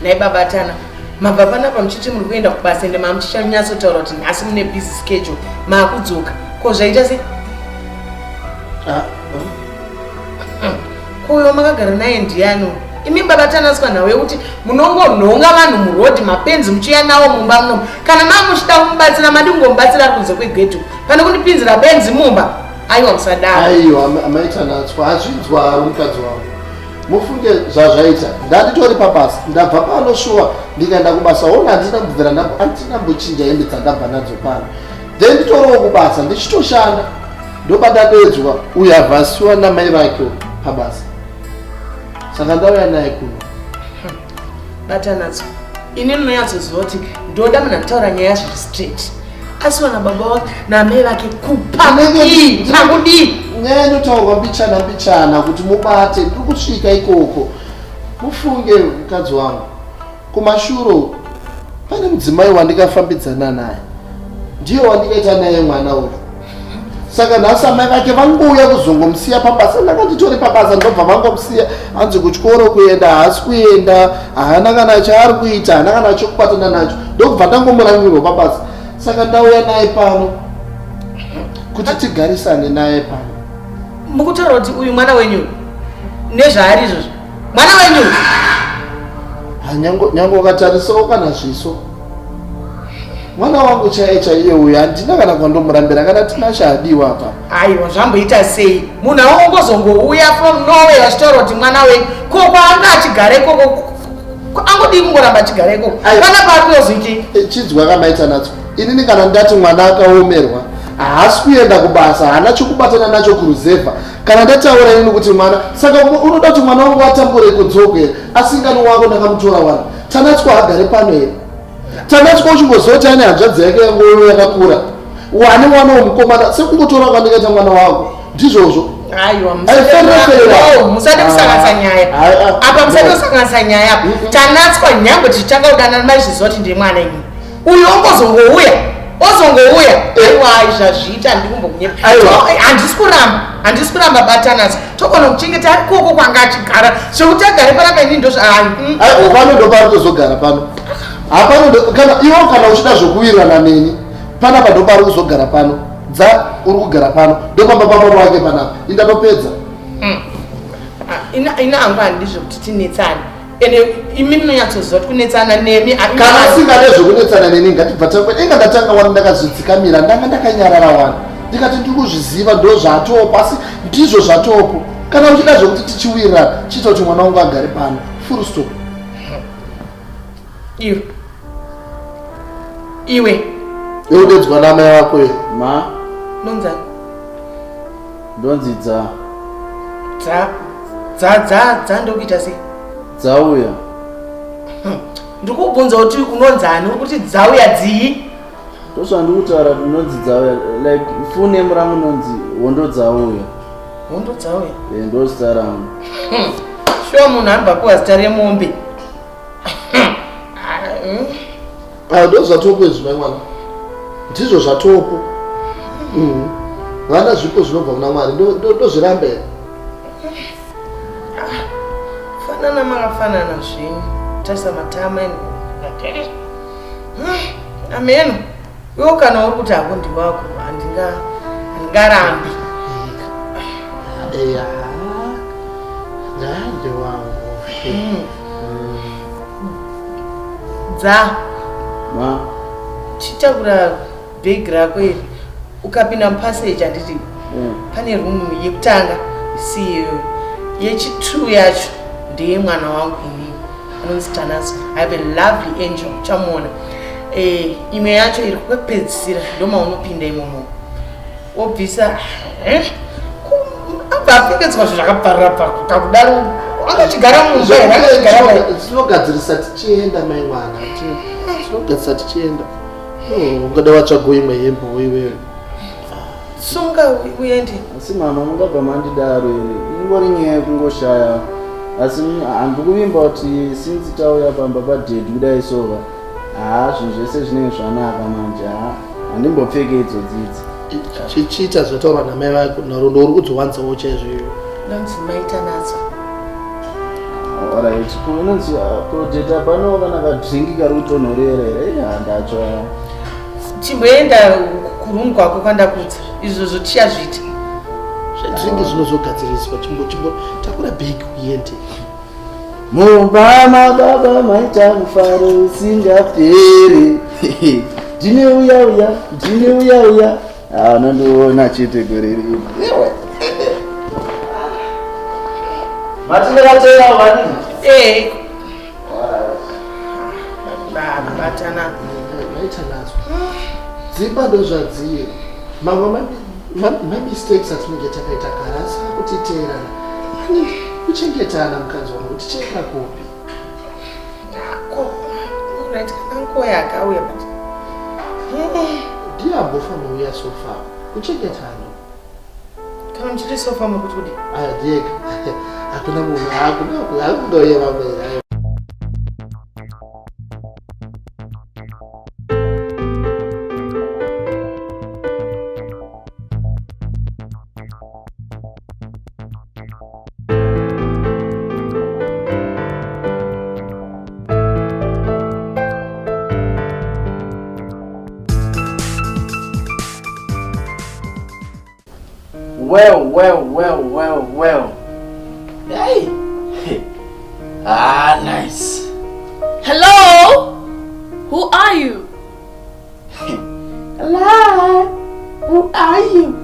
naibabatana mabva panapa muchiti muri kuenda kubasa ende mamuchichanyasotaura kuti nhasi mune busy schedule maakudzoka ko zvaita sei koyo makagara naye ndiyano imi babatanaswa nawe kuti munongonhonga vanhu murodhi mapenzi muchiya nawo mumba munomu kana mamuchida kumubatsira madi kungomubatsira ari kunze kwegedhu pane kundipinzira benzi mumba aiwa musadaro aiwa amaitanatswa azvinzwa ari mukadzi wangu mufunge zvazvaita ndanditori pabasa ndabva pano shuwa ndikaenda kubasa ona handina kubvira handina mbochinja hembe dzandabva nadzo pano then nditoriwo kubasa ndichitoshanda ndoba ndadedzwa uyu avhasiwa namai vake pabasa saka ndauya naye kuno batanadzo ini ndinonyatsoziva kuti ndoda munhu akutaura nyaya zviri straight asi wana baba wake namai vake kupakudii nyaya inotaurwa mbichana kuti mubate ndiri kusvika ikoko mufunge mukadzi wangu kumashuro pane mudzimai wandikafambidzana naye ndiye wandikaita naye mwana uyu saka nhasi amai vake vangouya kuzongomusiya pabasa ndakanditori pabasa ndobva vangomusiya anzi kutyoro kuenda haasi kuenda haana kana chaari kuita haana kana chokubatana nacho ndokubva ndangomurangirirwa pabasa saka ndauya naye pano kuti tigarisane naye pano mukutaura kuti uyu mwana wenyu nezvaari izvozvo mwana wenyu nyange ukatarisawo kana zviso mwana wangu chaiye uyu handina kana kwandomurambira kana tina chaadiwa apa aiwa zvamboita sei munhu aongozongouya from norway vachitaura kuti mwana wenyu koko anga achigara ikoko angodii kungoramba achigara ikoko pana pari kuyozoiti chidzwa kamaita nadzo inini kana ndati mwana akaomerwa haasi kuenda kubasa haana chokubatana nacho kuruzevha kana ndataura inini kuti mwana saka unoda kuti mwana wangu atambure kudzoka here asingani wako ndakamutora wani tanatswa agare pano here tanatswa uchingozoti ane hanzvadzi yake yangoyo yakakura wane mwana womukomana sekungotora kwandikaita mwana wako ndizvozvo aiwa musati kusanganisa nyaya apa musati kusanganisa nyaya tanatswa nyange tichakaudanana maizviziva kuti ndiri mwana inyi uyu ongozongouya aiwa zvazviita ndikumbokunyepa handisi kuramba batanasi togona kuchengeta ari koko kwanga achigara zvekuti agare panapa ini pano ndopari kuzogara pano kana iwo kana uchida zvokuwirirana neni panapa ndopari kuzogara pano dza uri kugara pano ndopamba pamaro wake panapa indatopedza ina hangu handizvo kuti tinetsane ene imi munonyatsoziva kuti kunetsana nemi kana singade zvokunetsana neni ngatibva inga ndatanga wani ndakazvidzikamira ndanga ndakanyarara wani ndikati ndiri kuzviziva ndo zvatopo asi ndizvo zvatopo kana uchida zvokuti tichiwirirana chiita kuti mwana wangu agare pano full stop iwe udedzwa namai wako ma nonzani ndonzi dza ndokuita sei dzauya ndikubvunza kuti unonzani uri kuti dzauya dzii ndozvandikutaura kuti nonzi dzauya like funemu rangu nonzi hondo dzauya ndozita rangu shuwa munhu anobva kuwa zita remombe ndo zvatopo izvimai mwana ndizvo zvatopo vana zvipo zvinobva kuna mwari ndozvirambe fanana makafanana zvinhu tarisa matama ameno iwo kana uri kuti hako ndiwako handingarambi ndande wangu dza chitakura bhegi rako iri ukapinda mupaseji handiti pane rumu yekutanga isiyo yechi2 yacho ndeye mwana wangu ini anonzi Tanatswa. I have a lovely angel chamuona imwe yacho iri kwepedzisira ndomaunopinda imomo wobvisa abva apfekedzwa zvakabvarira pakudaro angachigara tinogadzirisa tichienda mai mwana tinogadzirisa tichienda ungada watsvago imwe hembe iwewe sunga uende asi mama mungabva mandidaro iri ingori nyaya yekungoshaya asi handikuvimba kuti sinzi tauya pamba padhedhi kudai sova zvinhu zvese zvinenge zvanaka manje handimbopfeke idzodzidzi chichiita zvataura namai vako narondo uri kudzowanzawo chaizvoivo nonzi mai Tanatswa. Alright, kunonzi project apano kana kadringi kari kutonhorera here handacho chimboenda kurungu kwako kwandakudza izvozvo tichazviita zvedringi zvinozogadziriswa takura bhegi uende mumba mababa maita mufaro usingaperi ndine uya unondoona chete gore rino matinekateya vani batana maita nazo dzimba ndozvadziyo mamwe mistakes atinenge takaita karasi kutiteerana kuchengetana mukadzi wangu ticheka kupi kananguva yakauya but ndiye ambofanira uya sofa kuchengetana kana muchiti sofa mukuti kudi adieka hakuna munhu hakundoye vamwe Well. Hey. Nice. Hello? Who are you? Hello. Who are you?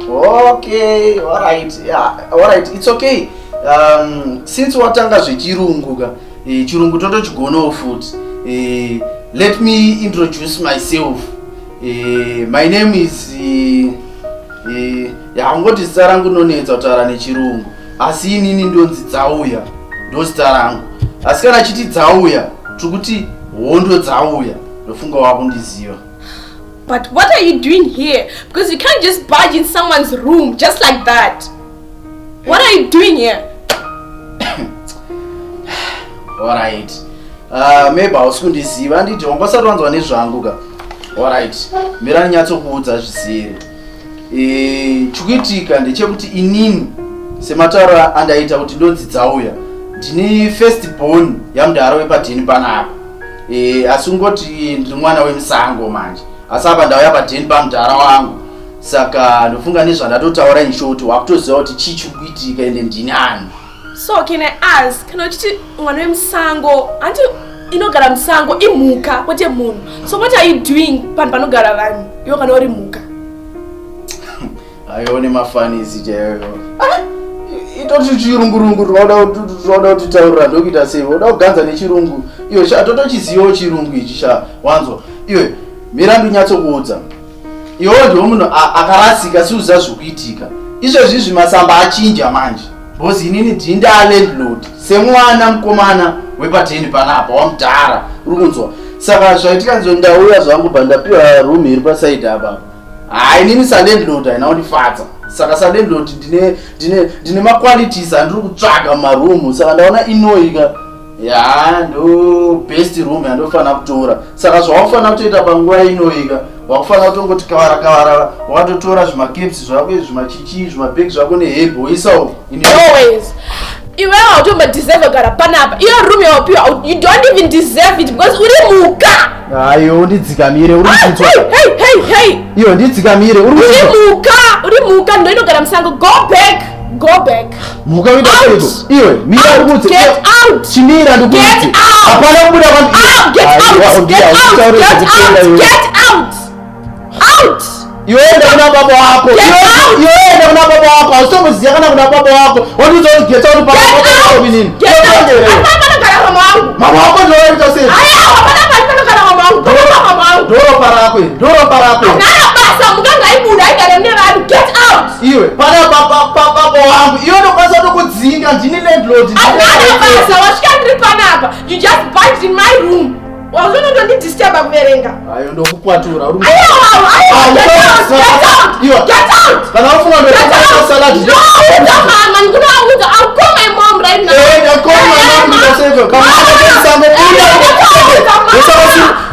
Okay, alright. Yeah, alright. It's okay. Since watanga zvechirungu ka, chirungu toto chigonawo futi. Let me introduce myself. My name is ngoti zita rangu nonetsa kutaura nechirungu asi inini ndonzi Dzauya ndo zita rangu asi kana chiti Dzauya tikuti hondo Dzauya ndofunga wakundiziva. But what are you doing here? Because you can't just barge in someone's room just like that. What are you doing here? Alright. Maybe hausi kundiziva nditi wambasati wanzwa nezvangu ka. Alright. Mira nyatsokuudza zvisiri. Chikuitika ndechekuti inini sematauro andaita kuti ndonzi Dzauya ndini first born yamudhara wepadheni panapa asi ungoti ndiri mwana wemusango manje asi apa ndauya padheni pamudhara wangu saka ndofunga nezvandatotaura inshoti wakutoziva kuti chii chikuitika ende ndini ani. So can I ask, kana uchiti mwana wemusango anti inogara musango imhuka kwete munhu, so what are you doing panhu panogara vanhu iwe kana uri mhuka? Aione mafanisi chaiyo itoti chirungurungu tinoda kuti taurira ndokuita sei unoda kuganza nechirungu iwe totochizivawo chirungu ichi sha wanzwa iwe mirandu nyatsokuudza iwewo ndiwo munhu akarasika siuziva zvokuitika izvezvizvi masamba achinja manje bhozi inini ndini ndaalandlord semwana mukomana wepadheni panapa wamudhara uri kunzwa saka zvaitika nzo ndauya zvangu bhandapiwa room iri pasaidi apa inini salandlord haina kundifadza saka salandlord ndine maqualities andiri kutsvaga mumaroom saka ndaona inoika ndo best room yandofanira kutora saka zvawakufanira kutoita panguva inoika wakufanira kutongoti kavara wakatotora zvimacaps zvako zvimachichi zvimabhegi zvako nehebo isawo always iwe hautombodeserve kugara panapa iyo room yawapiwa you don't even deserve it because uri mhuka. Ayo ndidzikamire uri kutswa hey iyo ndidzikamire uri mhuka ndo inogara musango. Go back mhuka uita seiko iwe mira uri kutse get out chimira ndikutse hapana kubuda out yoenda kuna baba wako yoenda kuna baba wako automboziya kana kuna baba wako wandiudza kuti get out baba wako vinini mama wako ndoita sei ndoropa rakwe basa mukangaibuda aigara nevanhu. Get out iwe pana baba wangu iwe ndokwanisa tokudzinga ndini landlord basa wasvika ndiri panapa you just barged in my room wazonondondidisturba kuverenga ayo ndokukwatura kana wafunga ndosalad I'll call my mom right now.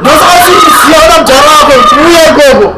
Ndosakusiya una mjara wako uye gogo